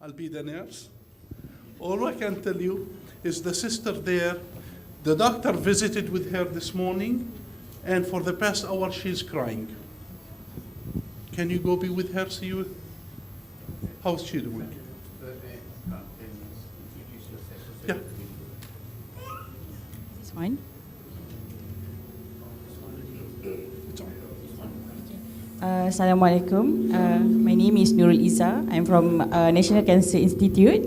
I'll be the nurse. All I can tell you is the sister there, the doctor visited with her this morning, and for the past hour she's crying. Can you go be with her, see you? How's she doing? Yeah. This one. Assalamualaikum. My name is Nurul Iza. I'm from National Cancer Institute.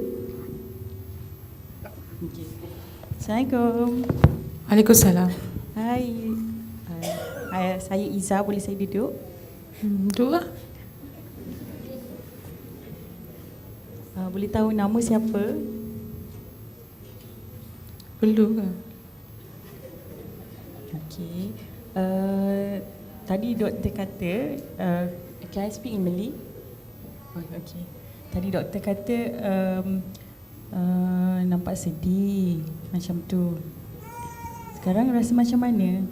Okay. Assalamualaikum. Waalaikumsalam. Hai. Saya Iza, boleh saya duduk? Duduk lah. Boleh tahu nama siapa? Perlu ke? Okey. Tadi doktor kata, can I speak in Malay? Oh, okay. Tadi doktor kata nampak sedih macam tu. Sekarang rasa macam mana?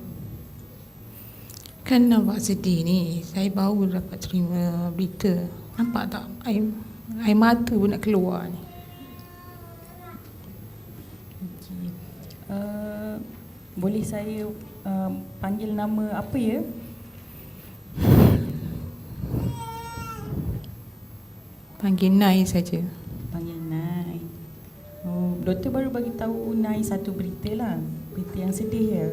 Kan nampak sedih ni. Saya baru dapat terima berita. Nampak tak? Air mata pun nak keluar ni. Okay. Boleh saya panggil nama apa ya? Panggil Nai saja. Panggil Nai. Oh, doktor baru bagi tahu Nai satu berita lah. Berita yang sedih ya.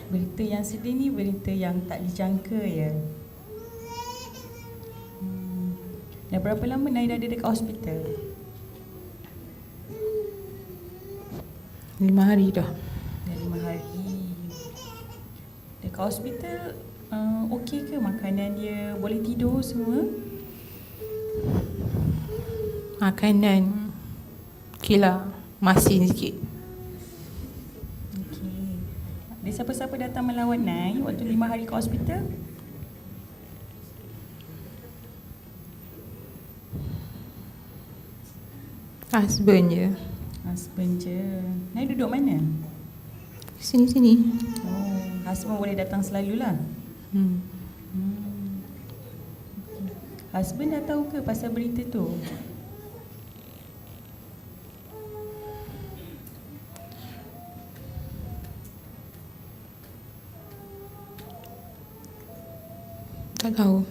Berita yang sedih ni berita yang tak dijangka ya. Dah berapa lama Nai dah ada dekat hospital? 5 hari dah. Dah 5 hari. Dekat hospital okey ke makanan dia? Boleh tidur semua? Makanan okey lah. Masin sikit. Okey. Ada siapa-siapa datang melawat Nai waktu 5 hari kat hospital? Husband je. Husband je. Nai duduk mana? Sini-sini. Oh, husband boleh datang selalulah. Okay. Husband dah tahu ke pasal berita tu? Tak tahu.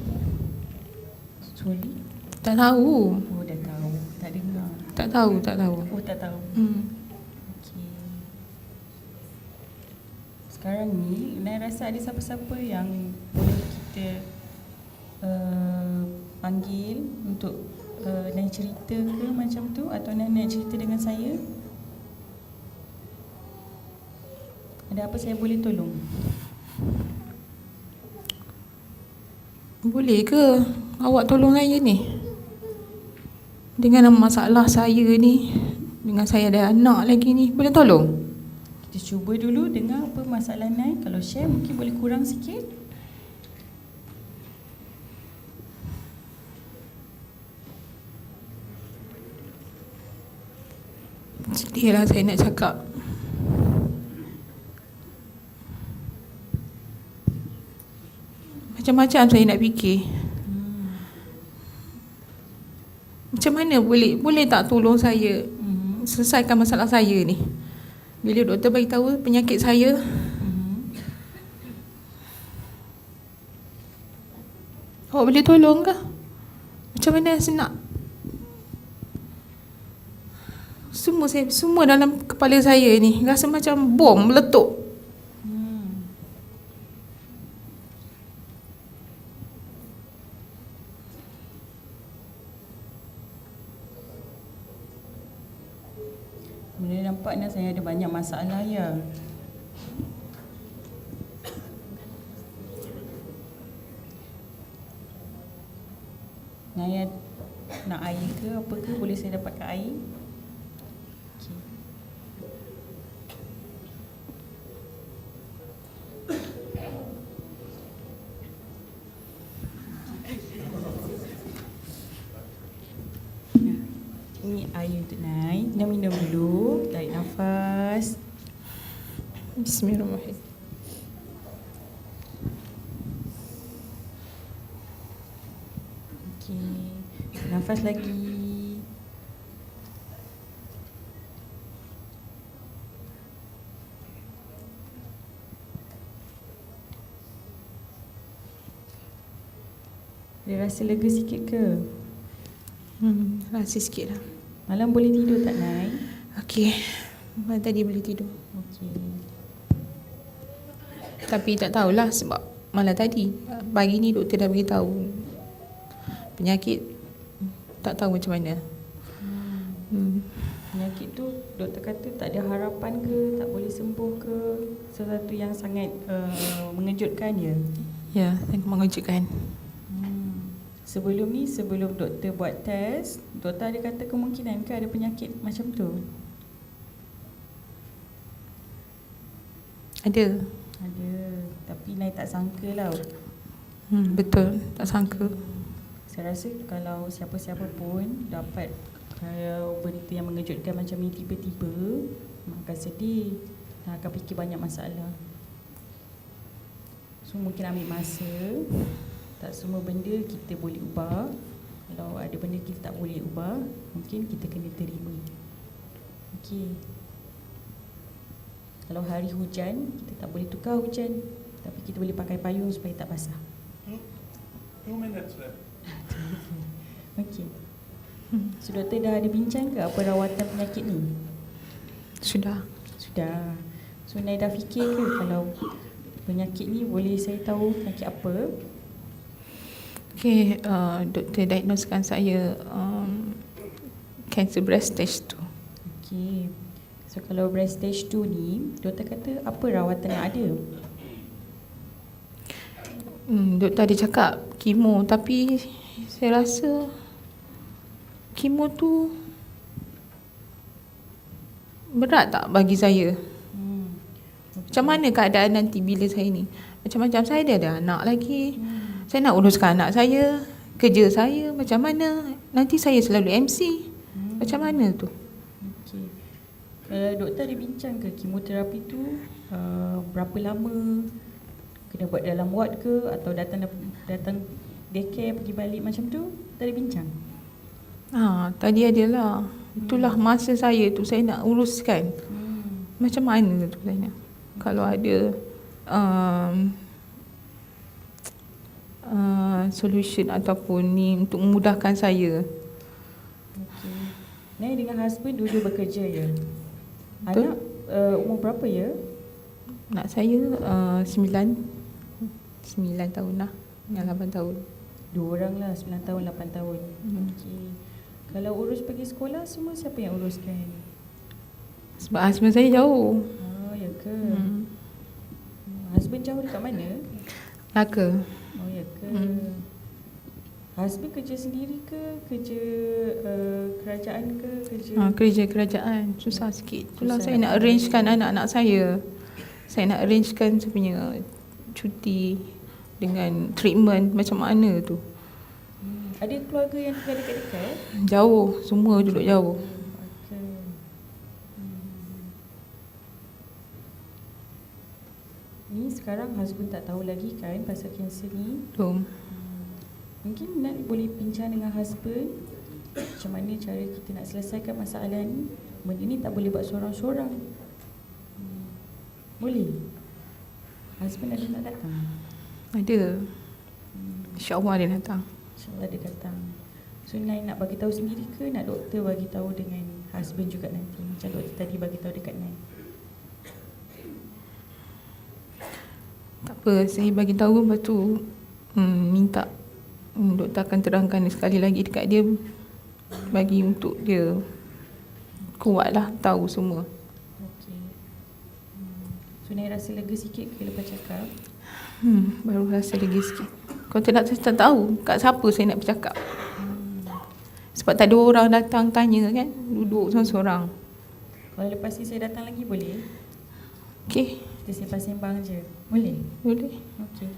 Sorry? Tak tahu. Oh, dah tahu. Tak dengar. Tak tahu, tak tahu. Oh, tak tahu. Okey. Sekarang ni, Nai rasa ada siapa-siapa yang boleh kita panggil untuk Nai cerita ke macam tu, atau Nai cerita dengan saya? Ada apa saya boleh tolong? Boleh ke awak tolong saya ni? Dengan masalah saya ni, dengan saya ada anak lagi ni, boleh tolong? Kita cuba dulu dengar apa masalah Nai. Kalau share mungkin boleh kurang sikit. Sedihlah saya nak cakap. Macam-macam saya nak fikir. Macam mana boleh tak tolong saya selesaikan masalah saya ni? Bila doktor bagi tahu penyakit saya, awak boleh tolong ke? Macam mana saya nak? Semua dalam kepala saya ni rasa macam bom meletup. Boleh nampaknya saya ada banyak masalah ya. Naya nak air ke apa ke, boleh saya dapatkan air? Okey. Ini air untuk Nai. Kita minum dulu. Tarik nafas. Bismillahirrahmanirrahim. Okey. Nafas lagi. Dia rasa lega sikit ke? Rasa sikit lah. Malam boleh tidur tak, Nai? Okey. Malam tadi boleh tidur. Okey. Tapi tak tahulah sebab malam tadi. Pagi ni doktor dah beritahu penyakit. Tak tahu macam mana. Penyakit tu doktor kata tak ada harapan ke, tak boleh sembuh ke, sesuatu yang sangat mengejutkan ya. Ya, sangat mengejutkan. Sebelum ni, sebelum doktor buat test, doktor ada kata kemungkinan ke ada penyakit macam tu? Ada. Ada, tapi Nai tak sangka lah. Betul, tak sangka. Saya rasa kalau siapa-siapa pun dapat berita yang mengejutkan macam ni tiba-tiba, akan sedih dan akan fikir banyak masalah. So mungkin ambil masa. Tak semua benda kita boleh ubah. Kalau ada benda kita tak boleh ubah, mungkin kita kena terima. Okey. Kalau hari hujan, kita tak boleh tukar hujan, tapi kita boleh pakai payung supaya tak basah. 2 minutes left. Okey. So doktor dah ada bincang ke apa rawatan penyakit ni? Sudah. Sudah. So Nai dah fikir ke kalau penyakit ni boleh saya tahu penyakit apa? Okey, doktor diagnosekan saya cancer breast stage 2. Okey. So kalau breast stage 2 ni, doktor kata apa rawatan yang ada? Doktor ada cakap kemo, tapi saya rasa kemo tu berat tak bagi saya? Macam mana keadaan nanti bila saya ni? Macam-macam saya dah ada anak lagi. Saya nak uruskan anak saya, kerja saya, macam mana? Nanti saya selalu MC. Macam mana tu? Okey. Doktor ada bincang ke kemoterapi tu berapa lama? Kena buat dalam ward ke atau datang daycare pergi balik macam tu? Doktor ada bincang? Tadi adalah. Itulah masa saya tu saya nak uruskan. Macam mana tu saya nak? Kalau ada solution ataupun ni untuk memudahkan saya. Okey. Nai dengan husband dulu bekerja ya? Betul. Anak umur berapa ya? Nak saya 9 tahun lah. Yang 8 tahun. 2 orang lah, 9 tahun, 8 tahun. Okey. Kalau urus pergi sekolah, semua siapa yang uruskan? Sebab husband saya jauh. Oh, ya ke? Husband jauh dekat mana? Melaka. Oh, ya ke? Husband kerja sendiri ke? Kerja kerajaan ke? Kerja kerajaan. Susah sikit. Itulah Susah. saya nak arrangekan anak-anak saya. Saya nak arrangekan saya punya cuti dengan treatment macam mana tu. Ada keluarga yang tinggal dekat-dekat? Jauh. Semua duduk jauh. Okay. Ni sekarang husband tak tahu lagi kan pasal kanser ni? Belum. Mungkin nak boleh bincang dengan husband macam mana cara kita nak selesaikan masalah ni. Benda ni tak boleh buat sorang-sorang. Boleh? Husband ada nak datang? Ada. InsyaAllah dia datang. InsyaAllah dia datang. So Nai nak bagi tahu sendiri ke nak doktor bagi tahu dengan husband juga nanti? Macam doktor tadi bagi tahu dekat Nai. Tak apa, saya bagi tahu lepas tu minta doktor akan terangkan sekali lagi dekat dia bagi untuk dia kuatlah tahu semua. Okey. So Nai rasa lega sikit ke lepas cakap? Baru rasa lega sikit. Kalau tak nak saya tak tahu kat siapa saya nak bercakap. Sebab tak ada orang datang tanya kan, duduk seorang-seorang. Kalau lepas ni saya datang lagi boleh? Okey. Kita sembang-sembang je. Boleh? Boleh. Okey.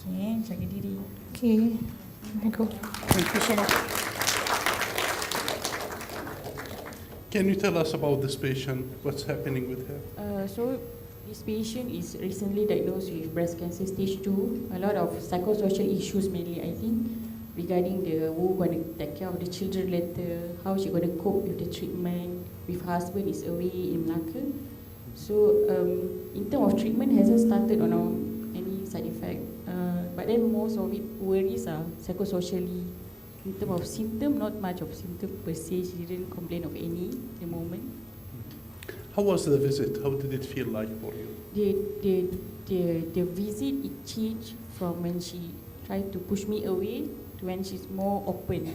Okey, jaga diri. Okey. Assalamualaikum. Thank you so much. Can you tell us about this patient? What's happening with her? So This patient is recently diagnosed with breast cancer stage 2. A lot of psychosocial issues mainly, I think, regarding the who going to take care of the children later, how she going to cope with the treatment, with husband is away in Melaka. So in terms of treatment, hasn't started on any side effect. But then most of it worries are psychosocially. In terms of symptom, not much of symptom per se. She didn't complain of any at the moment. How was the visit? How did it feel like for you? The visit, it changed from when she tried to push me away to when she's more open.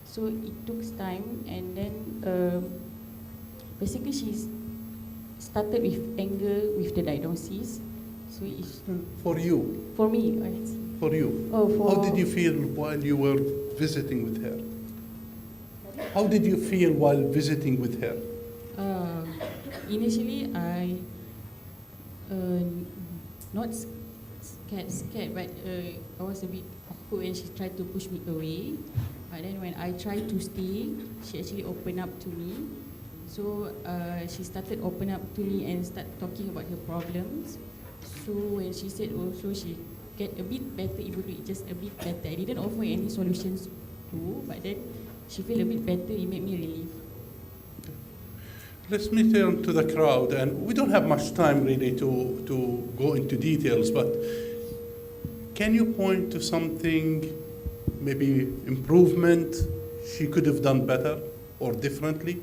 So it took time, and then basically she started with anger with the diagnosis. So it's For you? for me. I see. For you? Oh, for How did you feel while you were visiting with her? How did you feel while visiting with her? Initially, I not scared, but I was a bit awkward when she tried to push me away. But then when I tried to stay, she actually opened up to me. So she started open up to me and start talking about her problems. So when she said also she get a bit better, even though it's just a bit better. I didn't offer any solutions too, but then she feel a bit better. It made me relief. Let me turn to the crowd, and we don't have much time really to go into details, but can you point to something, maybe improvement she could have done better or differently?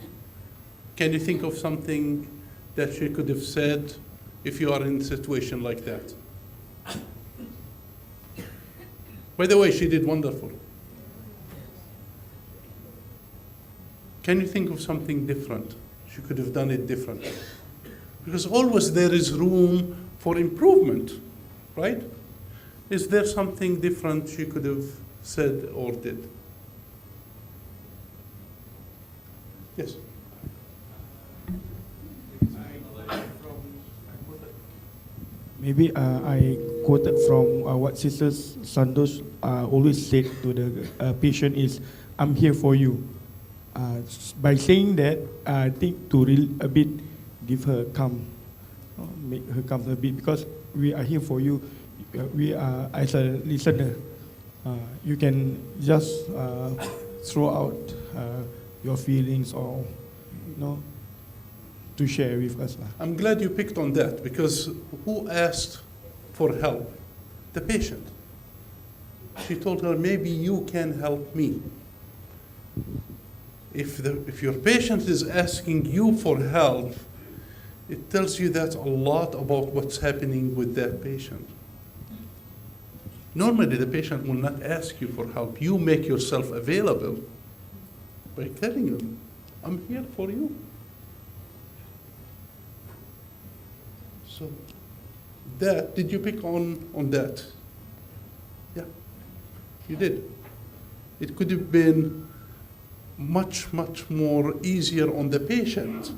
Can you think of something that she could have said if you are in a situation like that? By the way, she did wonderful. Can you think of something different? She could have done it differently. Because always there is room for improvement, right? Is there something different she could have said or did? Yes. Maybe I quoted from what Sister Sandoz always said to the patient is, "I'm here for you." By saying that, I think to a bit give her calm, make her calm a bit, because we are here for you. We are as a listener. You can just throw out your feelings or to share with us. I'm glad you picked on that, because who asked for help? The patient. She told her, maybe you can help me. If your patient is asking you for help, it tells you that a lot about what's happening with that patient. Normally, the patient will not ask you for help. You make yourself available by telling them, I'm here for you. So did you pick on that? Yeah, you did. It could have been much, much more easier on the patient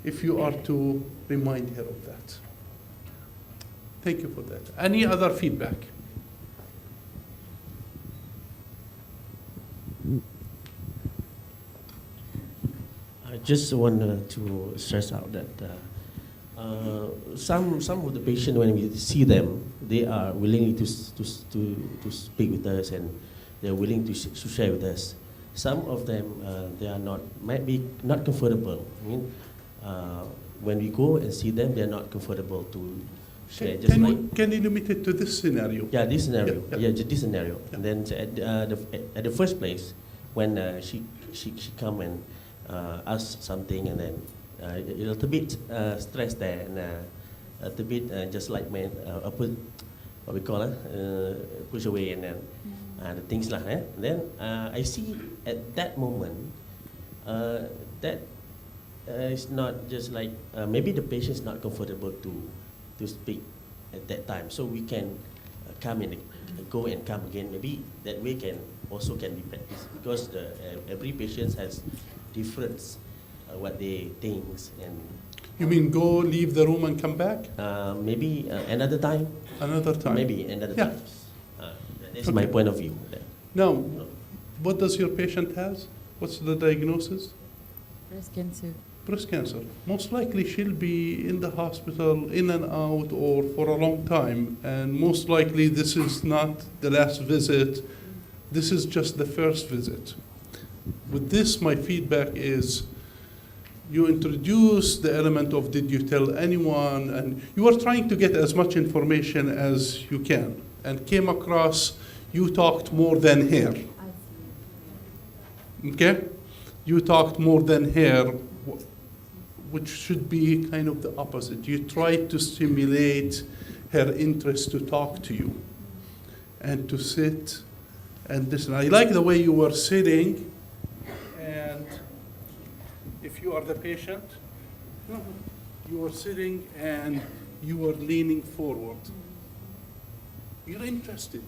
if you are to remind her of that. Thank you for that. Any other feedback? I just want to stress out that some of the patients, when we see them, they are willing to speak with us, and they're willing to share with us. Some of them, they are might be not comfortable. I mean, when we go and see them, they're not comfortable to share. Can you limit it to this scenario? Yeah, this scenario. Yeah. This scenario. Yeah. And then at the first place, when she come and ask something, and then a little bit stressed there, and a little bit just like put what we call push away, and then the things like that. And then I see at that moment that it's not just like maybe the patient is not comfortable to speak at that time, so we can come and go and come again. Maybe that way can be practiced, because every patient has different what they think. And You mean go, leave the room and come back? Maybe another time. Another time? Maybe another Yeah. time. That's my point of view. Now, what does your patient have? What's the diagnosis? Breast cancer. breast cancer. Most likely she'll be in the hospital, in and out, or for a long time. And most likely this is not the last visit. This is just the first visit. With this, my feedback is you introduce the element of did you tell anyone, and you are trying to get as much information as you can, and came across you talked more than her. Okay? You talked more than her, which should be kind of the opposite. You tried to stimulate her interest to talk to you and to sit and listen. I like the way you were sitting, and if you are the patient, you were sitting and you were leaning forward. You're interested.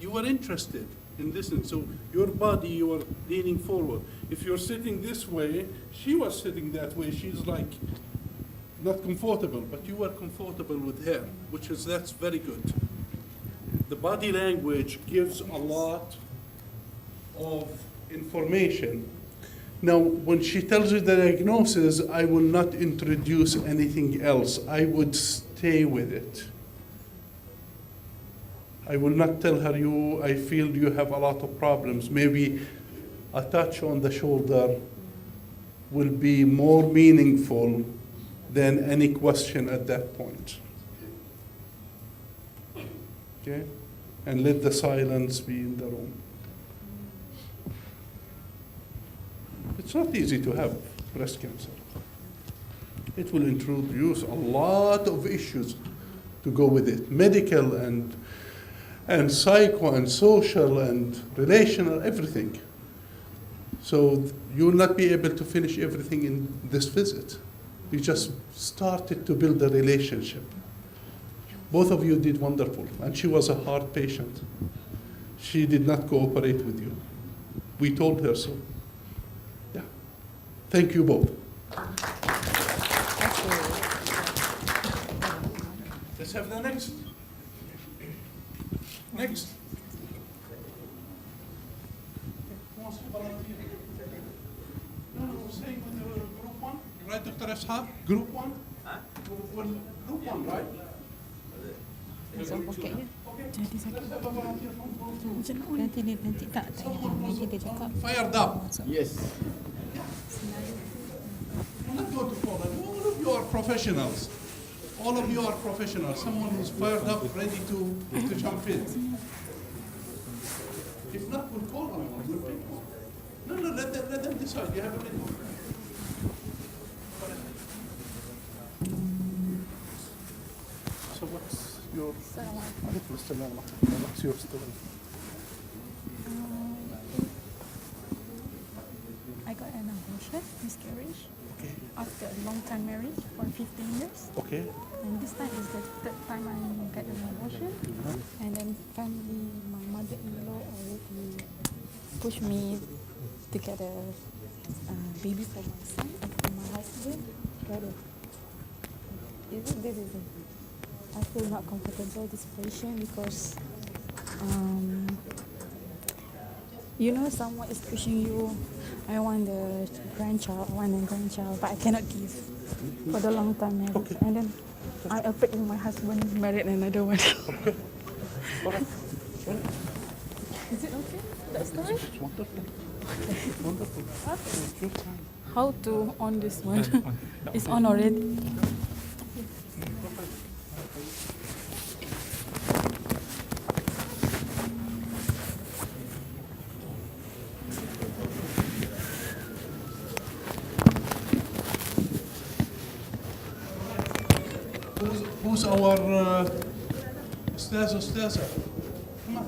You were interested in listening. So your body, you were leaning forward. If you're sitting this way, she was sitting that way. She's like not comfortable, but you were comfortable with her, that's very good. The body language gives a lot of information. Now, when she tells you the diagnosis, I will not introduce anything else. I would stay with it. I will not tell her, I feel you have a lot of problems. Maybe a touch on the shoulder will be more meaningful than any question at that point. Okay? And let the silence be in the room. It's not easy to have breast cancer. It will introduce a lot of issues to go with it, medical and psycho and social and relational, everything. So you will not be able to finish everything in this visit. You just started to build a relationship. Both of you did wonderful, and she was a hard patient. She did not cooperate with you. We told her so. Yeah. Thank you both. Let's have the next. Next. Who wants to volunteer? No, we're saying with the group one, right, Dr. Ashab? Group one? Group one, right? Pokoknya Jadi sakit. Let's have a volunteer from group two. nanti tak nanti dia cakap. Fired up. Yes. I'm not going to follow. All of you are professionals. All of you are professionals. Someone who's fired up, ready to jump in. If not, we'll call on one. We'll pick one. No, let them decide. You have a minute. So what's your... What's your story? I got an abortion, miscarriage, Okay. after a long time marriage for 15 years. Okay. And this time is the third time I got an abortion. And then family, my mother-in-law already pushed me to get a baby for my son and for my husband. Got it. This is it. I feel not comfortable this patient because someone is pushing you. I want a grandchild, but I cannot give for the long time marriage. Okay. And then I appeared with my husband, married another one. Okay. All right. Is it okay? That story? It's wonderful. Wonderful. It's your time. How to on this one? It's on already. Who's our Ustaza? Come on.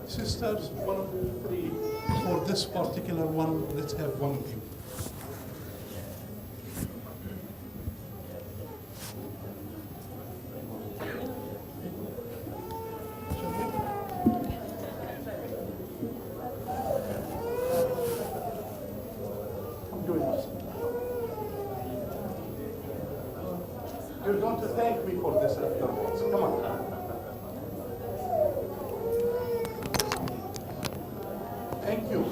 Sisters, one of the three. For this particular one, let's have one of you. You're going to thank me for this afterwards. Come on. Thank you.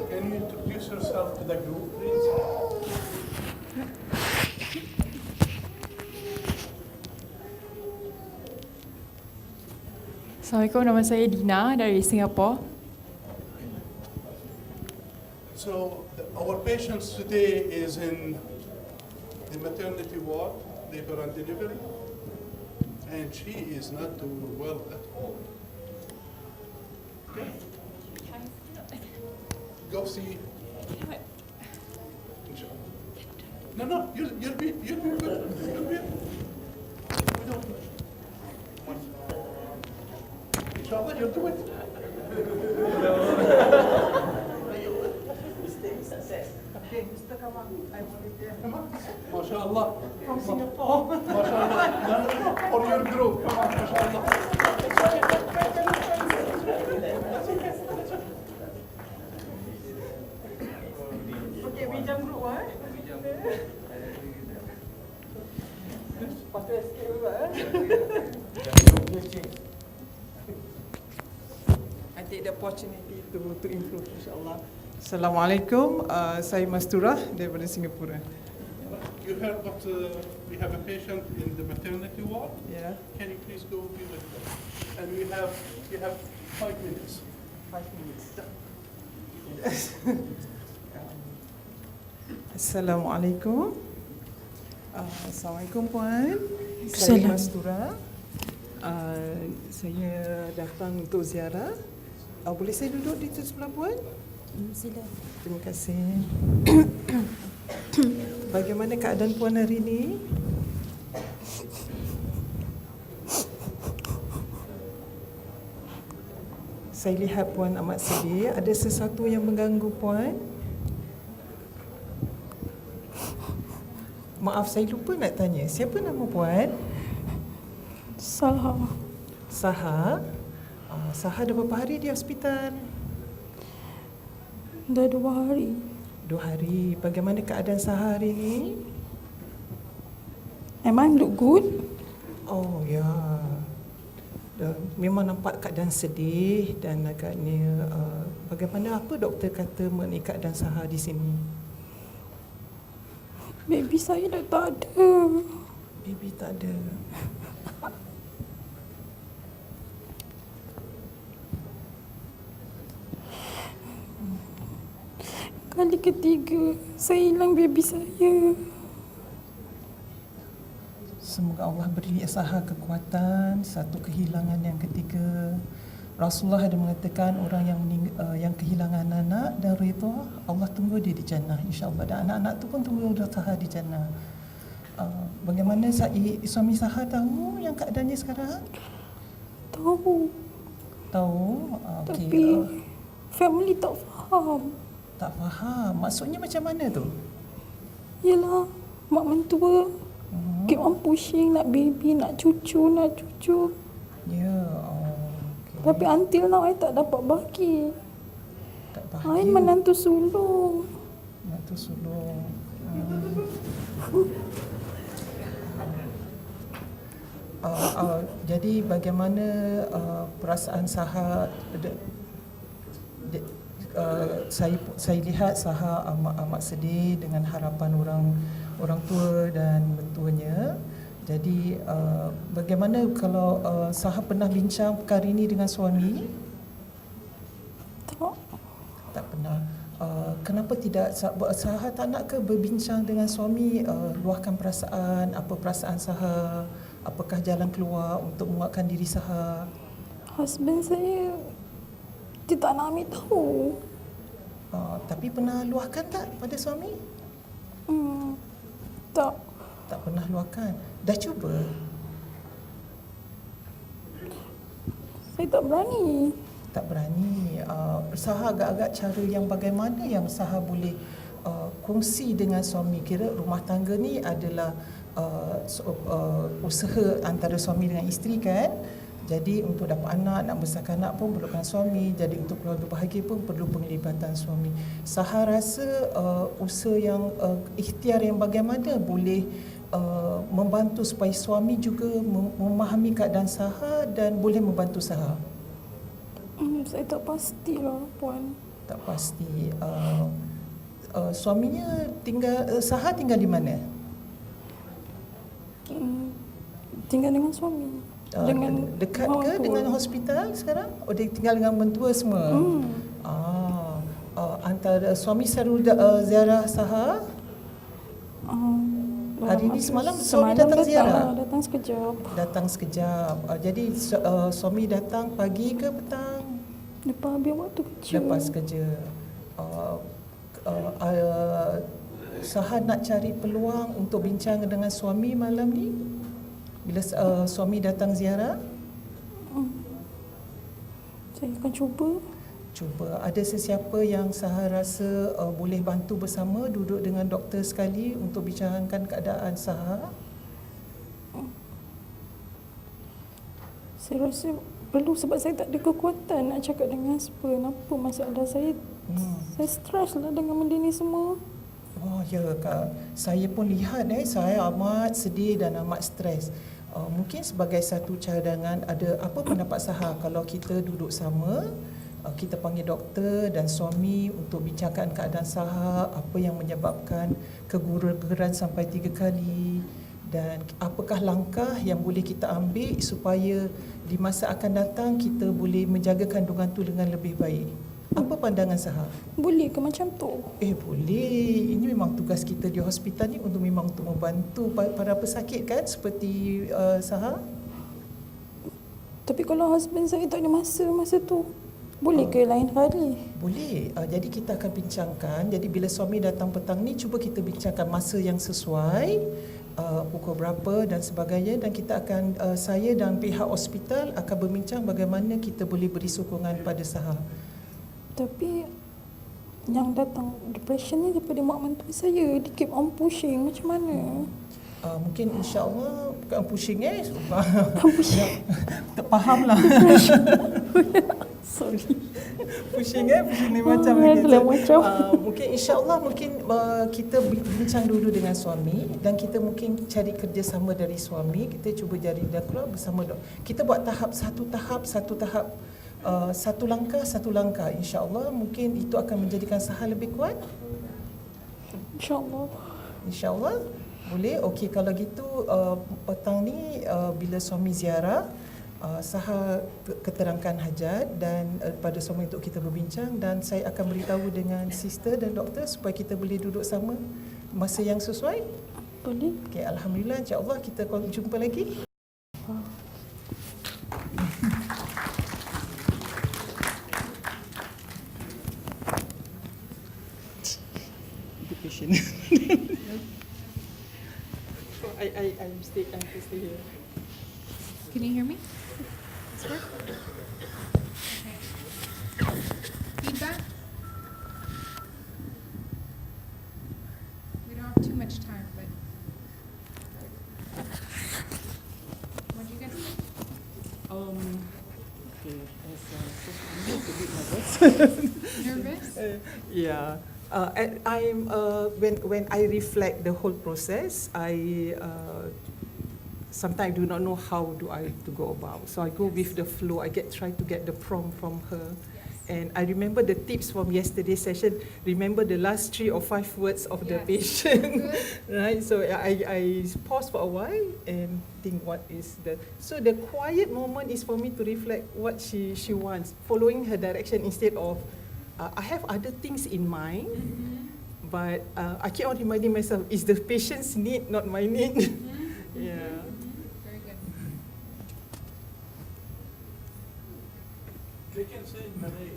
Can you introduce yourself to the group, please? Assalamualaikum, nama saya Dina dari Singapura. So our patients today is in the maternity ward, labor and delivery, and she is not doing well at all. Okay. Go see. No, you'll be good. You'll be. We don't. Inshallah, you'll do it. Okay, Mr. Kamal, I volunteer. Come on. MashaAllah. From Singapore. MashaAllah. No. For your group. Come on, MashaAllah. Okay, we jump group, eh? Patut sikit dulu, eh? I take the opportunity to improve, insyaAllah. Assalamualaikum, saya Masturah daripada Singapura. You heard what we have a patient in the maternity ward. Yeah, Can you please go be with them? And we have 5 minutes. 5 minutes. Assalamualaikum. Assalamualaikum Puan. Saya Masturah. Saya datang untuk ziarah. Boleh saya duduk di sebelah Puan? Sila. Terima kasih. Bagaimana keadaan Puan hari ini? Saya lihat Puan amat sedih. Ada sesuatu yang mengganggu Puan? Maaf, saya lupa nak tanya. Siapa nama Puan? Salah. Saha. Saha dah berapa hari di hospital? Dah 2 hari. 2 hari. Bagaimana keadaan Saha hari ini? Am I look good? Oh ya. Memang nampak keadaan sedih dan agaknya bagaimana apa doktor kata mengenai keadaan Saha di sini? Baby saya dah tak ada. Baby tak ada. Kali ketiga saya hilang baby saya. Semoga Allah beri Saha kekuatan. Satu kehilangan yang ketiga. Rasulullah ada mengatakan orang yang kehilangan anak dan rida, Allah tunggu dia di jannah insya-Allah. Dan anak-anak tu pun tunggu Saha di jannah. Bagaimana suami Saha tahu yang keadaannya sekarang? Tahu. Tahu. Okey. Tapi family tak faham. Tak faham. Maksudnya macam mana tu? Yelah, mak mentua keep on pushing nak baby, nak cucu. Ya. Tapi until now I tak dapat bagi. Tak I bahagia. menantu sulung. Menantu sulung. Jadi bagaimana perasaan Saha? Saya lihat Saha amat sedih dengan harapan orang tua dan mentuanya. Jadi bagaimana kalau Saha pernah bincang perkara ini dengan suami? Tak pernah. Kenapa tidak Saha tak nak ke berbincang dengan suami, luahkan perasaan, apa perasaan Saha, apakah jalan keluar untuk menguatkan diri Saha? Husband saya dia tak nak ambil tahu. Tapi pernah luahkan tak pada suami? Tak. Tak pernah luahkan. Dah cuba? Saya tak berani. Tak berani. Saha agak-agak cara yang bagaimana yang Saha boleh kongsi dengan suami? Kira rumah tangga ni adalah usaha antara suami dengan isteri kan? Jadi untuk dapat anak, nak besarkan anak pun perlukan suami. Jadi untuk keluarga bahagia pun perlu penglibatan suami. Saha rasa usaha yang ikhtiar yang bagaimana boleh membantu supaya suami juga memahami keadaan Saha dan boleh membantu Saha? Saya tak pastilah Puan. Tak pasti. Suaminya Saha tinggal di mana? Tinggal dengan suami. Dekat ke dengan hospital sekarang? Oh, dia tinggal dengan mentua semua? Antara suami selalu ziarah Saha? Hari ini semalam suami datang ziarah? Datang sekejap. Datang sekejap. Jadi suami datang pagi ke petang? Lepas habis waktu kerja. Lepas kerja. Saha nak cari peluang untuk bincang dengan suami malam ni? Bila suami datang ziarah? Saya akan cuba. Ada sesiapa yang Saha rasa boleh bantu bersama, duduk dengan doktor sekali untuk bicarakan keadaan Saha? Saya rasa perlu sebab saya tak ada kekuatan nak cakap dengan husband apa masalah saya. Saya stres lah dengan benda ni semua. Oh ya Kak, saya pun lihat saya amat sedih dan amat stres. Mungkin sebagai satu cadangan, ada apa pendapat Saha kalau kita duduk sama, kita panggil doktor dan suami untuk bincangkan keadaan Saha, apa yang menyebabkan keguguran sampai 3 kali dan apakah langkah yang boleh kita ambil supaya di masa akan datang kita boleh menjaga kandungan tu dengan lebih baik. Apa pandangan Saha? Boleh ke macam tu? Boleh. Ini memang tugas kita di hospital ni untuk membantu para pesakit kan, seperti Saha. Tapi kalau husband saya tak ada masa tu, boleh ke lain kali? Boleh. Jadi kita akan bincangkan. Jadi bila suami datang petang ni, cuba kita bincangkan masa yang sesuai, pukul berapa dan sebagainya, dan kita akan saya dan pihak hospital akan berbincang bagaimana kita boleh beri sokongan pada Saha. Tapi yang datang depression ni daripada mak mentua saya. Dia keep on pushing. Macam mana? Mungkin insya-Allah bukan pushing Pushing. tak faham lah. Sorry. Pushing ni macam mungkin insya-Allah kita bincang dulu dengan suami dan kita mungkin cari kerjasama dari suami. Kita cuba cari dah keluar bersama kita buat satu tahap, satu langkah, insya-Allah mungkin itu akan menjadikan Saha lebih kuat. Insya-Allah boleh. Okey, kalau gitu petang ni bila suami ziarah, Saha keterangkan hajat dan pada suami untuk kita berbincang, dan saya akan beritahu dengan sister dan doktor supaya kita boleh duduk sama masa yang sesuai. Boleh. Okey, alhamdulillah, insya-Allah kita jumpa lagi. I'm stay here. Can you hear me? This work? Okay. Feedback? We don't have too much time, but what do you guys think? Okay, I'm a bit nervous. Nervous? Yeah. When I reflect the whole process, I sometimes do not know how do I to go about. So I go with the flow. I try to get the prompt from her, and I remember the tips from yesterday's session. Remember the last 3 or 5 words of the patient, right? So I pause for a while and think what is the. So the quiet moment is for me to reflect what she wants, following her direction instead of. I have other things in mind, but I keep on reminding myself, is the patient's need, not my need. Yeah. Very good. They can say in Malay.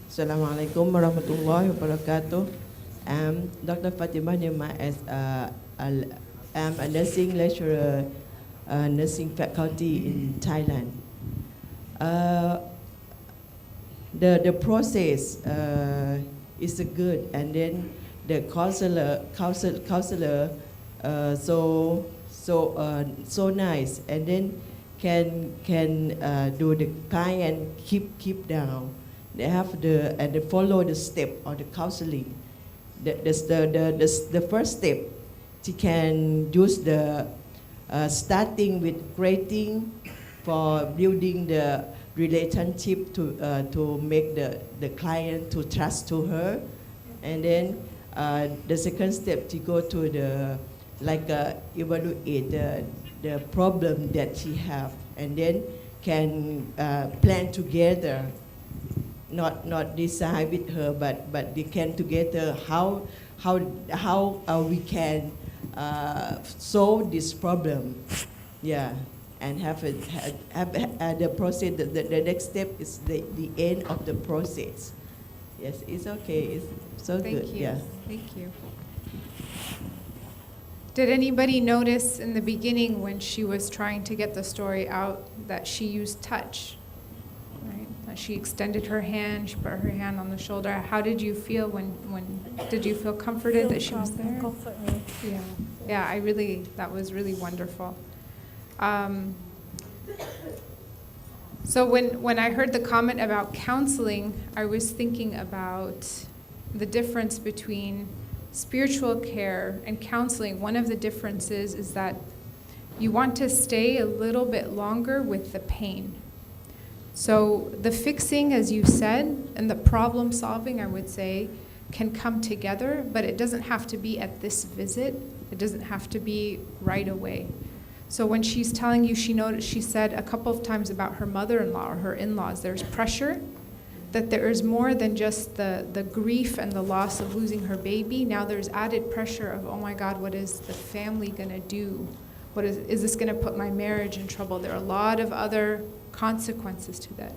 Assalamualaikum warahmatullahi wabarakatuh. Dr. Fatimah Nima as I'm a nursing lecturer, nursing faculty in Thailand. The process is good, and then the counselor so nice, and then can do the client keep down. They have and they follow the step of the counseling. The first step, she can use the starting with creating for building the relationship to make the client to trust to her, and then the second step to go to the evaluate the problem that she have, and then can plan together, not decide with her, but they can together how we can solve this problem, yeah, and have the process. The next step is the end of the process. Yes, it's okay. It's so Thank good. you. Yeah. Thank you. Did anybody notice in the beginning when she was trying to get the story out that she used touch? Right? That she extended her hand, she put her hand on the shoulder. How did you feel when did you feel comforted that she was there? Comfort me. Yeah, that was really wonderful. So when I heard the comment about counseling, I was thinking about the difference between spiritual care and counseling. One of the differences is that you want to stay a little bit longer with the pain. So the fixing, as you said, and the problem solving, I would say, can come together, but it doesn't have to be at this visit. It doesn't have to be right away. So when she's telling you, she said a couple of times about her mother-in-law or her in-laws, there's pressure, that there is more than just the grief and the loss of losing her baby. Now there's added pressure of, oh my God, what is the family gonna do? Is this gonna put my marriage in trouble? There are a lot of other consequences to that.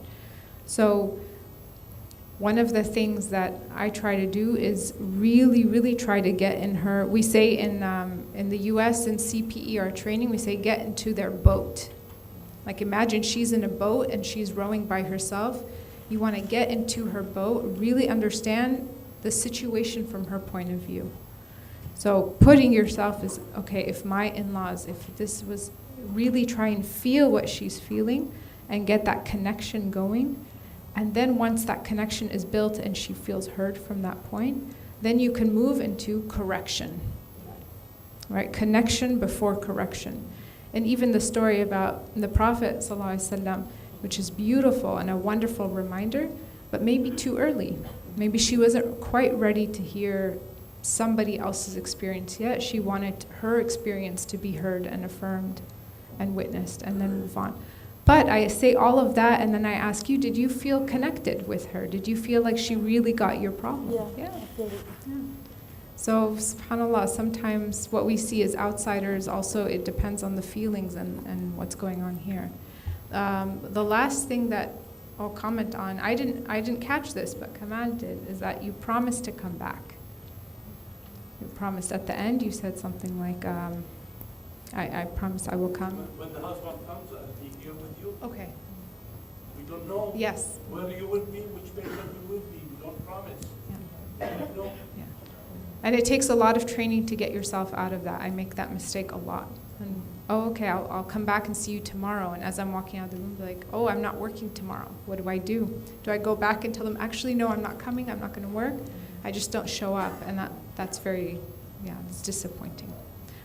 So one of the things that I try to do is really, really try to get in her, we say in the US in CPE, our training, we say get into their boat. Like imagine she's in a boat and she's rowing by herself. You want to get into her boat, really understand the situation from her point of view. So putting yourself is, okay, if my in-laws, if this was, really try and feel what she's feeling and get that connection going. And then once that connection is built and she feels heard from that point, then you can move into correction, right? Connection before correction. And even the story about the Prophet ﷺ, which is beautiful and a wonderful reminder, but maybe too early. Maybe she wasn't quite ready to hear somebody else's experience yet. She wanted her experience to be heard and affirmed and witnessed, and then move on. But I say all of that, and then I ask you, did you feel connected with her? Did you feel like she really got your problem? Yeah. I feel it. Yeah. So, subhanAllah, sometimes what we see as outsiders, also it depends on the feelings and what's going on here. The last thing that I'll comment on, I didn't catch this, but Kamal did, is that you promised to come back. You promised at the end, you said something like, I promise I will come. When the husband comes, I'll be here with you. Okay. We don't know Yes. where you will be, which patient you will be. We don't promise. Yeah. We don't know. Yeah. And it takes a lot of training to get yourself out of that. I make that mistake a lot. And, oh, okay, I'll come back and see you tomorrow. And as I'm walking out of the room, be like, oh, I'm not working tomorrow. What do I do? Do I go back and tell them, actually, no, I'm not coming. I'm not going to work. I just don't show up. And that's very, it's disappointing.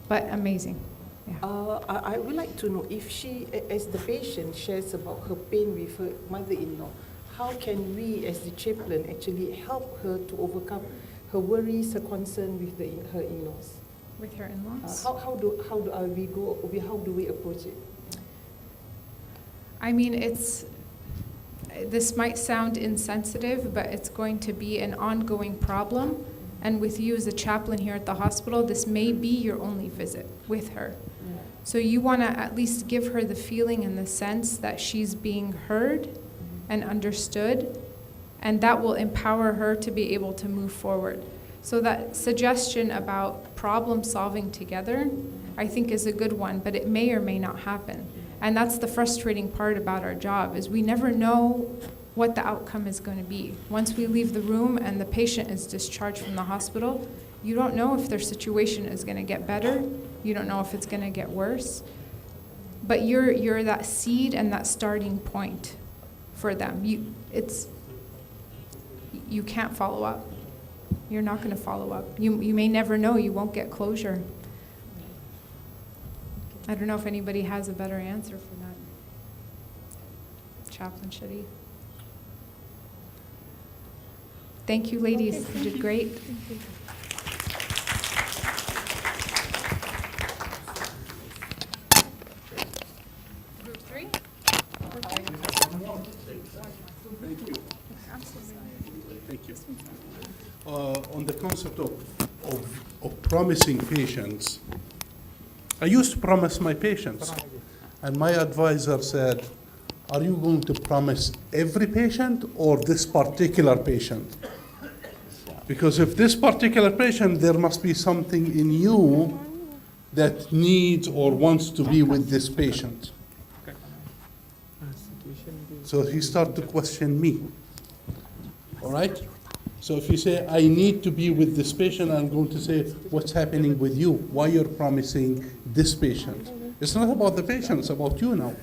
But amazing. Yeah. I would like to know if she, as the patient, shares about her pain with her mother-in-law, how can we, as the chaplain, actually help her to overcome her worries, her concern with her in-laws? With her in-laws? How do we approach it? I mean, this might sound insensitive, but it's going to be an ongoing problem. And with you as a chaplain here at the hospital, this may be your only visit with her. So you want to at least give her the feeling and the sense that she's being heard and understood, and that will empower her to be able to move forward. So that suggestion about problem solving together, I think is a good one, but it may or may not happen. And that's the frustrating part about our job, is we never know what the outcome is going to be. Once we leave the room and the patient is discharged from the hospital, You don't know if their situation is going to get better. You don't know if it's going to get worse. But you're that seed and that starting point for them. You can't follow up. You're not going to follow up. You may never know. You won't get closure. I don't know if anybody has a better answer for that. Chaplain Shadi. Thank you, ladies. You did great. Group 3? Thank you. On the concept of promising patients, I used to promise my patients, and my advisor said, are you going to promise every patient or this particular patient? Because if this particular patient, there must be something in you that needs or wants to be with this patient. So he started to question me. All right? So if you say, I need to be with this patient, I'm going to say, what's happening with you? Why you're promising this patient? It's not about the patient, it's about you now.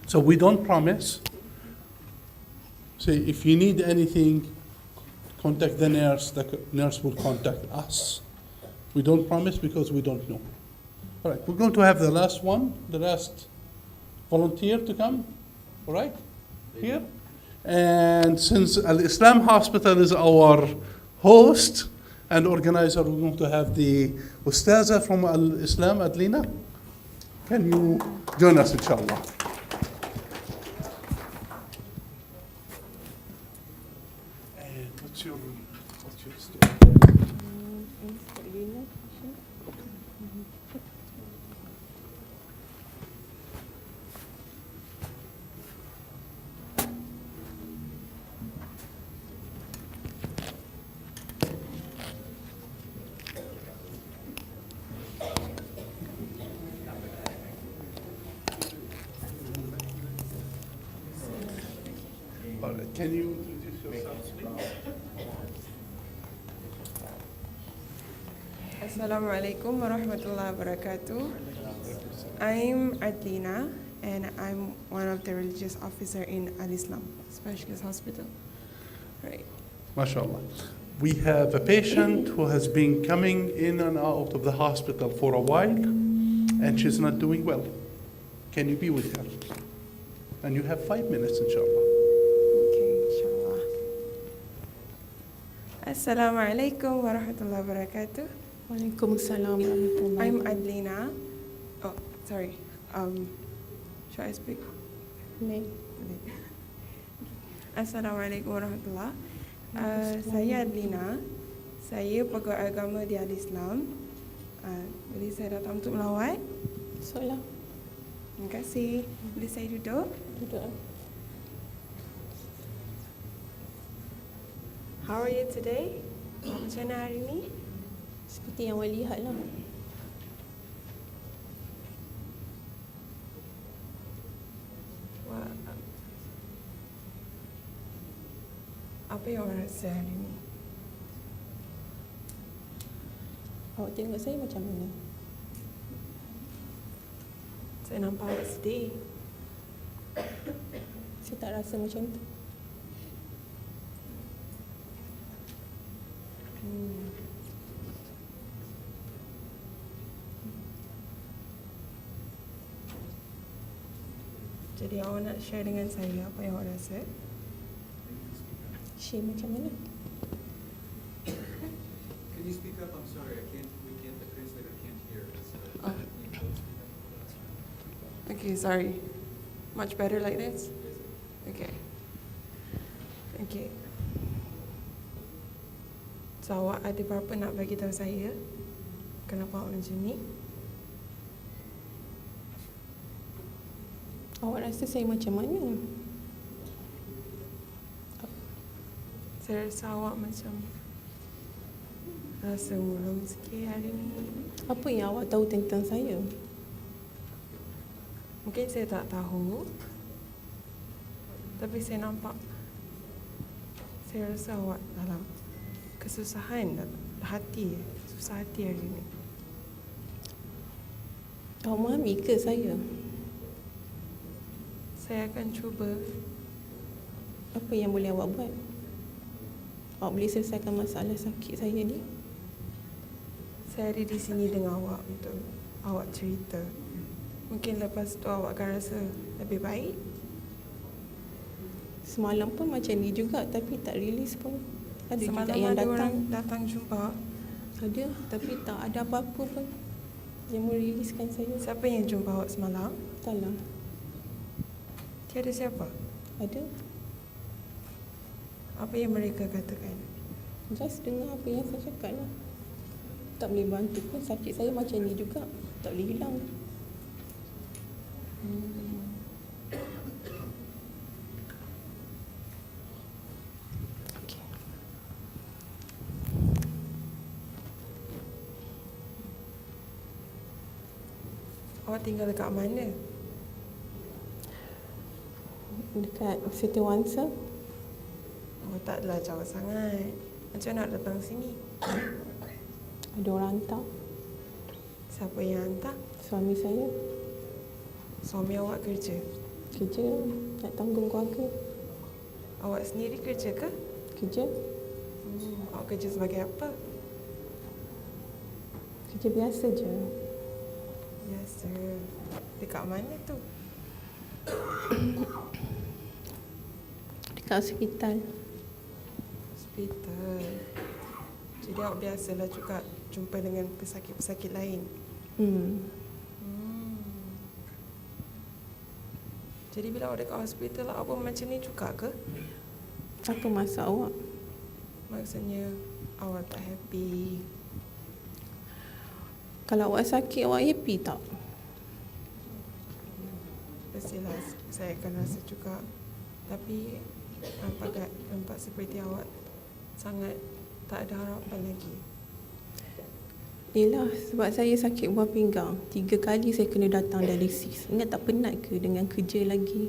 So we don't promise. Say, if you need anything, contact the nurse will contact us. We don't promise because we don't know. All right, we're going to have the last volunteer to come, all right, here. And since Al-Islam Hospital is our host and organizer, we're going to have the Ustaza from Al-Islam, Adlina. Can you join us, inshallah? And what's your story? Can you introduce yourself, please? Assalamualaikum warahmatullahi wabarakatuh. I'm Adlina and I'm one of the religious officer in Al-Islam Specialist Hospital. Right. MashaAllah. We have a patient who has been coming in and out of the hospital for a while and she's not doing well. Can you be with her? And you have 5 minutes, inshallah. Assalamualaikum warahmatullahi wabarakatuh. Waalaikumsalam warahmatullahi. I'm Adlina. Oh, sorry. Should I speak? Assalamualaikum warahmatullahi. Saya Adlina. Saya pegawai agama di Al-Islam. Boleh saya datang untuk melawat? Soalan. Terima kasih. Boleh saya duduk? Duduk. How are you today? Macam mana hari ni? Seperti yang awak lihat lah. Apa yang awak rasa hari ni? Awak tengok saya macam mana? Saya nampak awak sedih. Saya tak rasa macam tu. Jadi awak nak share dengan saya apa yang awak rasa? Share macam mana? Can you speak up? I'm sorry, we can't, the translator can't hear. Okay, sorry. Much better like this? Okay. Okay. So awak ada apa-apa nak bagi tahu saya? Kenapa awak macam ni? Awak rasa saya macam mana? Saya rasa awak macam rasa muram sikit hari ni. Apa yang awak tahu tentang saya? Mungkin saya tak tahu. Tapi saya nampak, saya rasa awak dalam kesusahan hati, susah hati hari ni. Awak memahami ke saya? Saya akan cuba. Apa yang boleh awak buat? Awak boleh selesaikan masalah sakit saya ni? Saya ada di sini dengan awak untuk awak cerita. Mungkin lepas tu awak akan rasa lebih baik. Semalam pun macam ni juga, tapi tak release pun. Ada Semalam juga yang ada datang. orang datang jumpa. Ada, tapi tak ada apa-apa pun yang meriliskan saya. Siapa yang jumpa awak semalam? Taklah. Tiada siapa? Ada. Apa yang mereka katakan? Just dengar apa yang saya cakap lah. Tak boleh bantu pun, sakit saya macam ni juga. Tak boleh hilang. Awak tinggal dekat mana? Dekat City Wansa. Oh, taklah jauh sangat. Macam nak datang sini? Ada orang hantar. Siapa yang hantar? Suami saya. Suami awak kerja? Kerja, nak tanggung keluarga. Awak sendiri kerja ke? Kerja. Awak kerja sebagai apa? Kerja biasa je. Biasa. Dekat mana tu? Dekat hospital. Hospital. Jadi awak biasalah juga jumpa dengan pesakit-pesakit lain. Jadi bila awak dekat hospital, awak pun macam ni juga ke? Apa masalah awak? Maksudnya awak tak happy. Kalau awak sakit, awak happy tak? Pastilah saya akan rasa juga. Tapi nampak seperti awak sangat tak ada harapan lagi. Yelah, sebab saya sakit buah pinggang. 3 kali saya kena datang dialisis. Ingat tak penat ke dengan kerja lagi?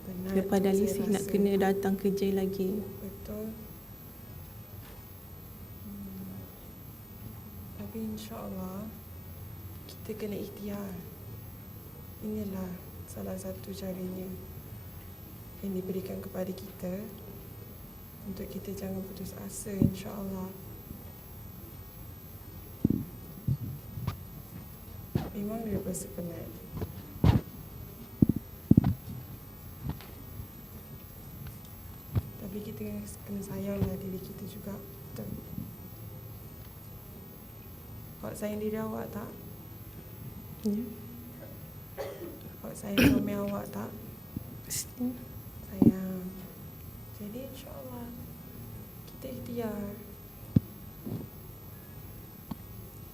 Penat. Lepas dialisis nak kena datang kerja lagi. Betul. Tapi insyaAllah kita kena ikhtiar. Inilah salah satu caranya yang diberikan kepada kita untuk kita jangan putus asa, insyaAllah. Memang dia rasa penat. Tapi kita kena sayanglah diri kita juga. Betul. Awak sayang diri awak tak? Ya. Awak sayang suami awak tak? Mesti. Sayang. Jadi insyaAllah kita ikhtiar.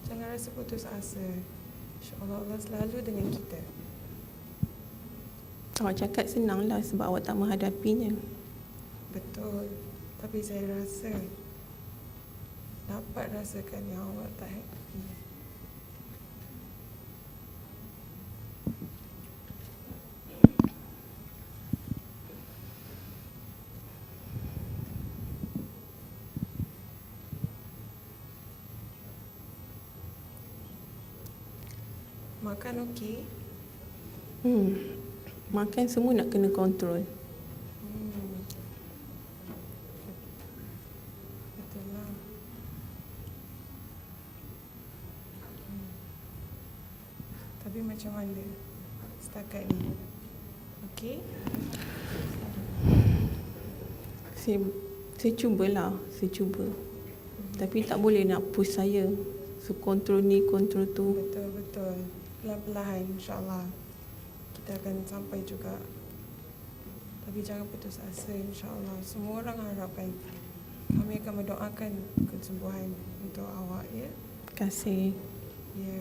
Jangan rasa putus asa. InsyaAllah Allah selalu dengan kita. Awak cakap senanglah sebab awak tak menghadapinya. Betul. Tapi saya rasa dapat rasakan yang awak tak happy. Makan okey? Makan semua nak kena kontrol. Betul lah. Tapi macam mana setakat ni? Okey? Saya cubalah, saya cuba. Tapi tak boleh nak push saya. So kontrol ni, kontrol tu. Betul. Pelan-pelan insyaAllah kita akan sampai juga. Tapi jangan putus asa, insyaAllah. Semua orang harapkan. Kami akan mendoakan kesembuhan untuk awak, ya. Terima kasih. Ya.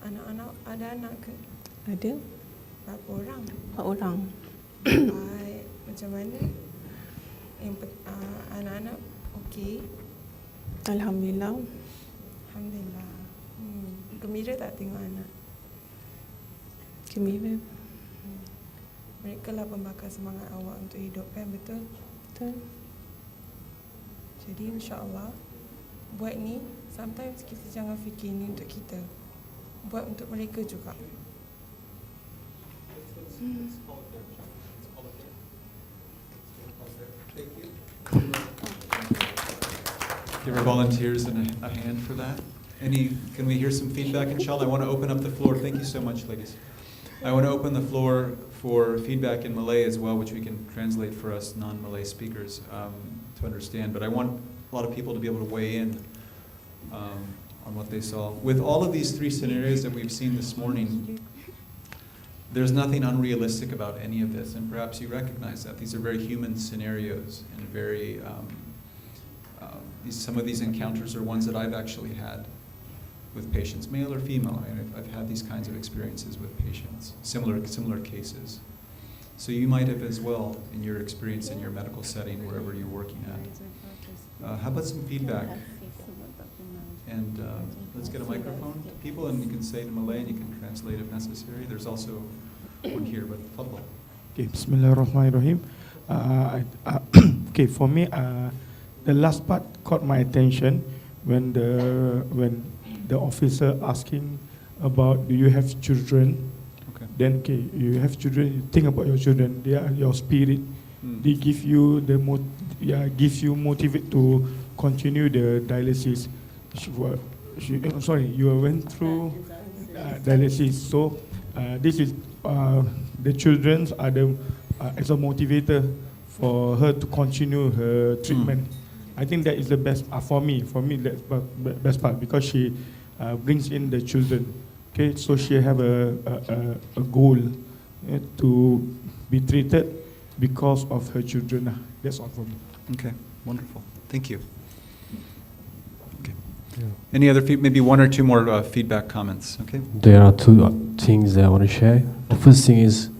Anak-anak, ada anak ke? Ada. Berapa orang? 4 orang. Baik. Macam mana? Anak-anak okey? Alhamdulillah. Alhamdulillah. Gembira tak tengok anak? Gembira. Mereka lah pembakar semangat awak untuk hidup, kan? Betul? Betul. Jadi insya-Allah buat ni, sometimes kita jangan fikir ni untuk kita. Buat untuk mereka juga. Give our volunteers a hand for that. Can we hear some feedback, inshallah? I want to open up the floor. Thank you so much, ladies. I want to open the floor for feedback in Malay as well, which we can translate for us non-Malay speakers to understand. But I want a lot of people to be able to weigh in on what they saw. With all of these three scenarios that we've seen this morning, there's nothing unrealistic about any of this, and perhaps you recognize that. These are very human scenarios, and very, some of these encounters are ones that I've actually had with patients, male or female. I've had these kinds of experiences with patients, similar cases. So you might have as well in your experience in your medical setting, wherever you're working at. How about some feedback? And let's get a microphone to people, and you can say it in Malay, and you can translate if necessary. There's also one here, but fadl. Okay, Bismillahirrahmanirrahim. Okay, for me, the last part caught my attention when the officer asking about, do you have children? Okay. Then, okay, you have children. You think about your children. They are your spirit. They give you gives you motivate to continue the dialysis. You went through dialysis, so this is the children's are as a motivator for her to continue her treatment. I think that is the best for me. For me, that's the best part, because she brings in the children. Okay, so she have a goal to be treated because of her children. That's all for me. Okay, wonderful. Thank you. Any other maybe one or two more feedback comments? Okay. There are two things I want to share. The first thing is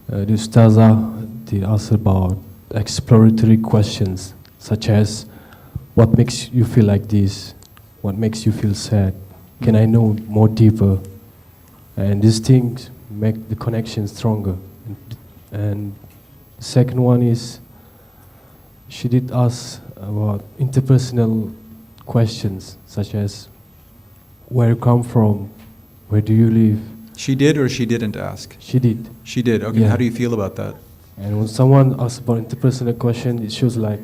the Ustazah did ask about exploratory questions, such as what makes you feel like this, what makes you feel sad. Can I know more deeper? And these things make the connection stronger. And the second one is she did ask about interpersonal questions, such as where you come from, where do you live. She did, or she didn't ask? She did. She did. Okay. Yeah. How do you feel about that? And when someone asks about interpersonal question, it shows like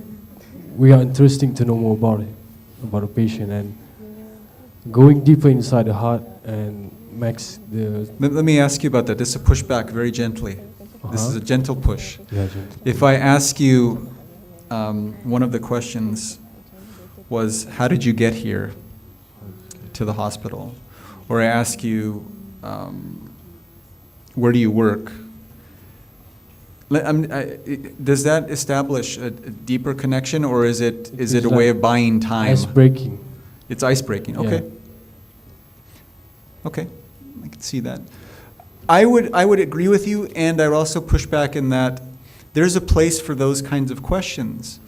we are interested to know more about it, about a patient, and going deeper inside the heart and makes the. Let me ask you about that. This is a pushback, very gently. This is a gentle push. Yeah, gentle. If I ask you, one of the questions was, how did you get here to the hospital? Or I ask you, where do you work? Does that establish a deeper connection, or is it a way of buying time? Ice-breaking. It's ice-breaking, okay. Yeah. Okay, I can see that. I would agree with you, and I would also push back in that there's a place for those kinds of questions.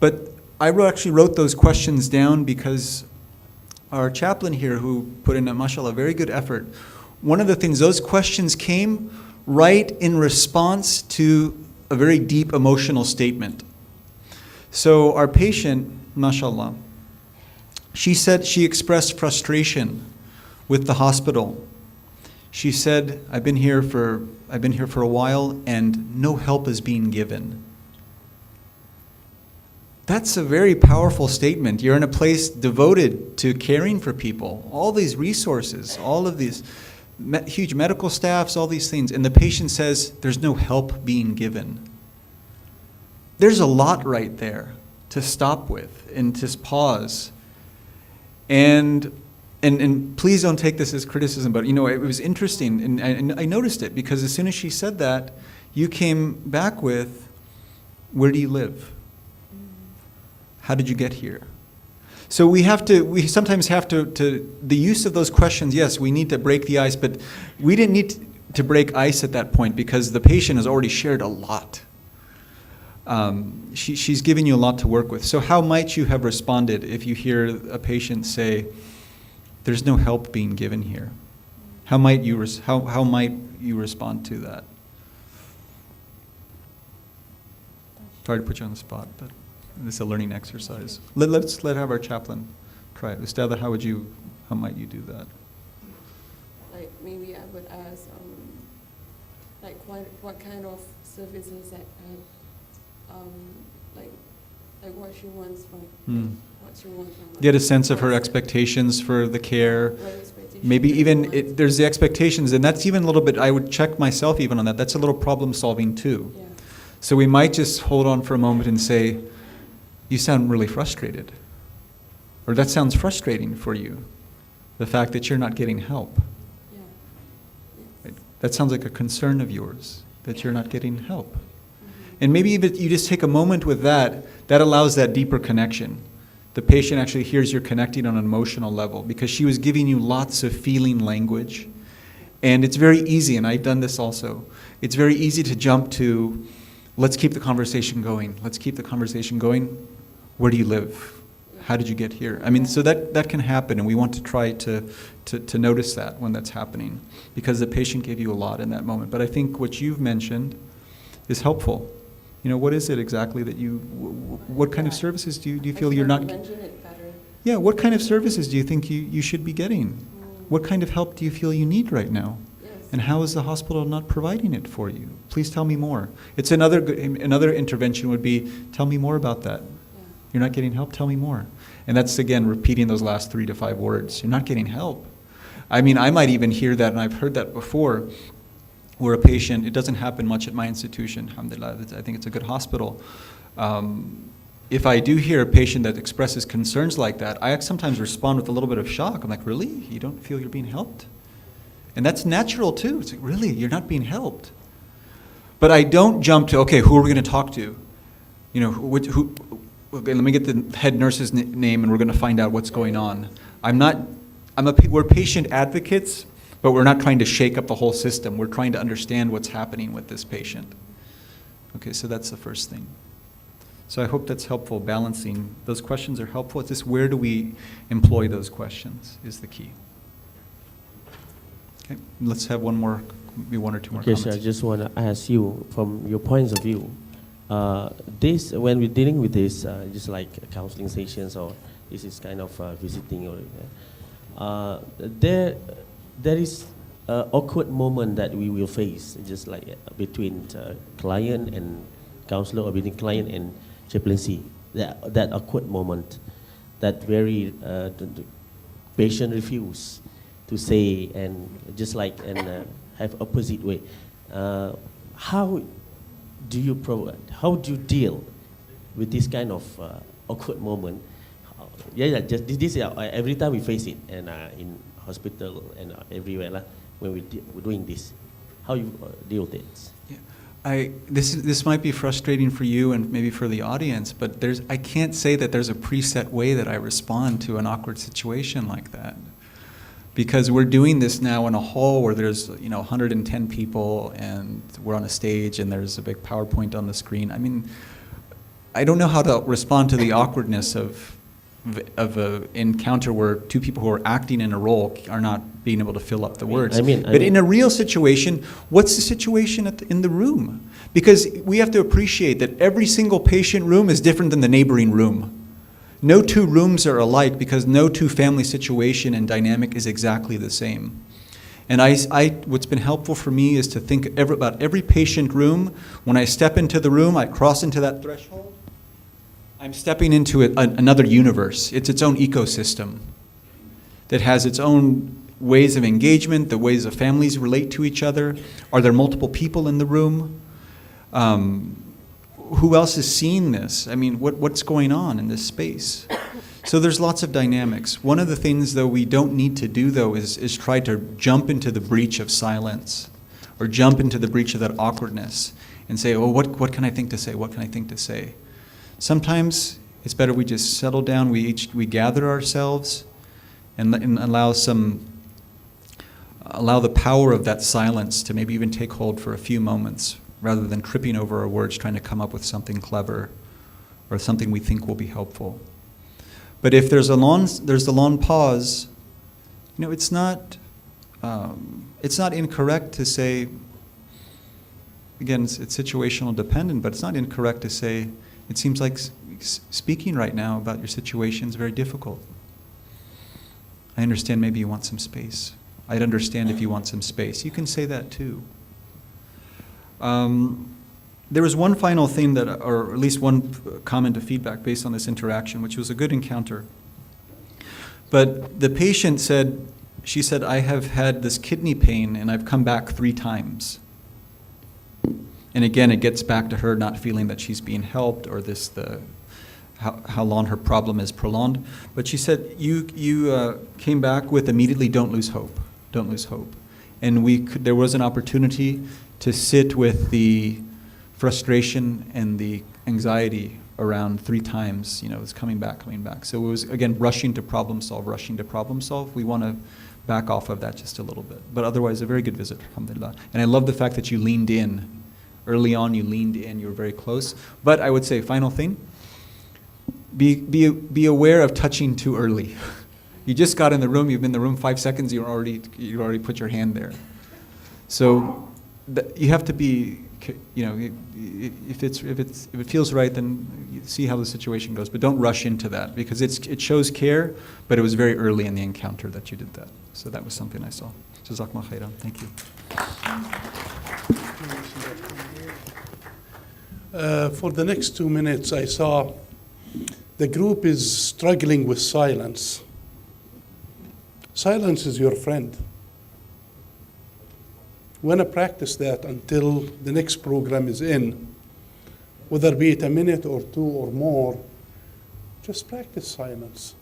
But I actually wrote those questions down because our chaplain here, who put in a, mashallah, very good effort, one of the things, those questions came right in response to a very deep emotional statement. So our patient, mashallah, she said she expressed frustration with the hospital. She said, I've been here for a while and no help is being given. That's a very powerful statement. You're in a place devoted to caring for people, all these resources, all of these huge medical staffs, all these things, and the patient says there's no help being given. There's a lot right there to stop with and to pause. And please don't take this as criticism, but it was interesting, and I noticed it, because as soon as she said that, you came back with, where do you live? How did you get here? So we sometimes have to, the use of those questions, yes, we need to break the ice, but we didn't need to break ice at that point because the patient has already shared a lot. She's given you a lot to work with. So how might you have responded if you hear a patient say, there's no help being given here? How might you respond to that? Sorry to put you on the spot, but this is a learning exercise. Let's have our chaplain try it. Ustadha, how might you do that? Like maybe I would ask, like what kind of services that, like what she wants from, what she wants from. Get a sense of her expectations for the care. Maybe even there's the expectations, and that's even a little bit. I would check myself even on that. That's a little problem solving too. Yeah. So we might just hold on for a moment and say, "You sound really frustrated," or "That sounds frustrating for you." The fact that you're not getting help. Yeah. Right? That sounds like a concern of yours, that you're not getting help. And maybe even you just take a moment with that allows that deeper connection. The patient actually hears you're connecting on an emotional level because she was giving you lots of feeling language. And it's very easy, and I've done this also, it's very easy to jump to, let's keep the conversation going. Let's keep the conversation going. Where do you live? How did you get here? I mean, so that can happen, and we want to try to notice that when that's happening, because the patient gave you a lot in that moment. But I think what you've mentioned is helpful. You know, what is it exactly that what kind of services do you feel you're not? Yeah, what kind of services do you think you should be getting? What kind of help do you feel you need right now? And how is the hospital not providing it for you? Please tell me more. It's another intervention would be, tell me more about that. You're not getting help? Tell me more. And that's, again, repeating those last 3 to 5 words. You're not getting help. I mean, I might even hear that, and I've heard that before, where a patient, it doesn't happen much at my institution, alhamdulillah, I think it's a good hospital. If I do hear a patient that expresses concerns like that, I sometimes respond with a little bit of shock. I'm like, really? You don't feel you're being helped? And that's natural too. It's like, really? You're not being helped? But I don't jump to, okay, who are we going to talk to? You know, who okay, let me get the head nurse's name and we're going to find out what's going on. We're patient advocates, but we're not trying to shake up the whole system. We're trying to understand what's happening with this patient. Okay, so that's the first thing. So I hope that's helpful, balancing. Those questions are helpful. It's just where do we employ those questions is the key. Okay, let's have one more, maybe 1 or 2 more comments. Yes, I just want to ask you, from your points of view, when we're dealing with this, just like counseling sessions or this is kind of visiting, or there is an awkward moment that we will face, just like between client and counselor, or between client and chaplaincy. That awkward moment, that very the patient refuse to say, and just like have opposite way. How do you deal with this kind of awkward moment? Just this every time we face it, and in hospital and everywhere when we're doing this, how you deal with it? Yeah. This might be frustrating for you and maybe for the audience, but I can't say that there's a preset way that I respond to an awkward situation like that, because we're doing this now in a hall where there's 110 people and we're on a stage and there's a big PowerPoint on the screen. I mean, I don't know how to respond to the awkwardness of an encounter where 2 people who are acting in a role are not being able to fill up the words. But in a real situation, what's the situation in the room? Because we have to appreciate that every single patient room is different than the neighboring room. No 2 rooms are alike because no 2 family situation and dynamic is exactly the same. And what's been helpful for me is to think about every patient room. When I step into the room, I cross into that threshold. I'm stepping into another universe. It's its own ecosystem that has its own ways of engagement, the ways of families relate to each other. Are there multiple people in the room? Who else is seeing this? I mean, what's going on in this space? So there's lots of dynamics. One of the things, though, we don't need to do, though, is try to jump into the breach of silence or jump into the breach of that awkwardness and say, oh, what can I think to say? What can I think to say? Sometimes it's better we just settle down, we gather ourselves and allow the power of that silence to maybe even take hold for a few moments, rather than tripping over our words trying to come up with something clever or something we think will be helpful. But if there's the long pause, it's not incorrect to say, again, it's situational dependent, but it's not incorrect to say, it seems like speaking right now about your situation is very difficult. I understand maybe you want some space. I'd understand if you want some space. You can say that too. There was one final thing that, or at least one comment of feedback based on this interaction, which was a good encounter. But the patient said, she said, I have had this kidney pain and I've come back 3 times. And again, it gets back to her not feeling that she's being helped, or how long her problem is prolonged. But she said, you came back with immediately, don't lose hope, don't lose hope. And there was an opportunity to sit with the frustration and the anxiety around 3 times, it's coming back. So it was, again, rushing to problem solve. We want to back off of that just a little bit. But otherwise, a very good visit, alhamdulillah. And I love the fact that you leaned in. Early on, you leaned in, you were very close. But I would say, final thing, be aware of touching too early. You just got in the room, you've been in the room 5 seconds, you already put your hand there. So you have to be, if it feels right, then you see how the situation goes. But don't rush into that, because it shows care, but it was very early in the encounter that you did that. So that was something I saw. Jazakallah khairan. Thank you. For the next 2 minutes, I saw the group is struggling with silence. Silence is your friend. We want to practice that until the next program is in. Whether be it a minute or 2 or more, just practice silence.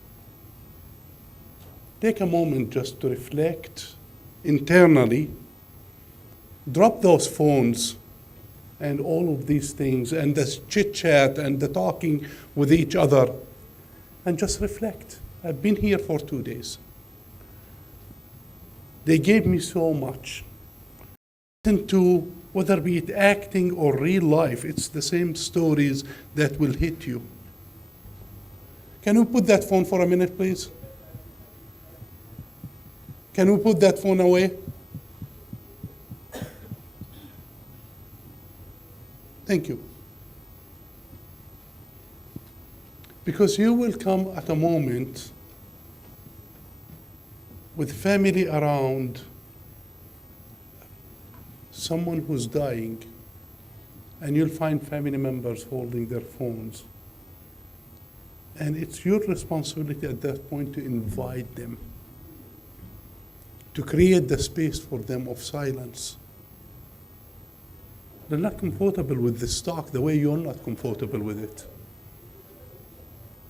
Take a moment just to reflect internally. Drop those phones and all of these things, and the chit-chat and the talking with each other, and just reflect. I've been here for 2 days. They gave me so much. Listen to, whether be it acting or real life, it's the same stories that will hit you. Can we put that phone for a minute, please? Can we put that phone away? Thank you. Because you will come at a moment with family around, someone who's dying, and you'll find family members holding their phones. And it's your responsibility at that point to invite them, to create the space for them of silence. They're not comfortable with this talk the way you're not comfortable with it.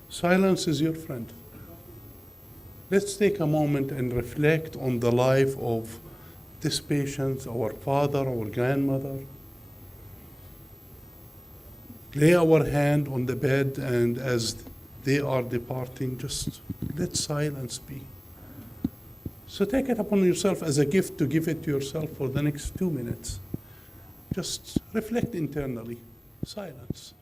Silence is your friend. Let's take a moment and reflect on the life of this patient, our father, our grandmother. Lay our hand on the bed, and as they are departing, just let silence be. So take it upon yourself as a gift to give it to yourself for the next 2 minutes. Just reflect internally. Silence.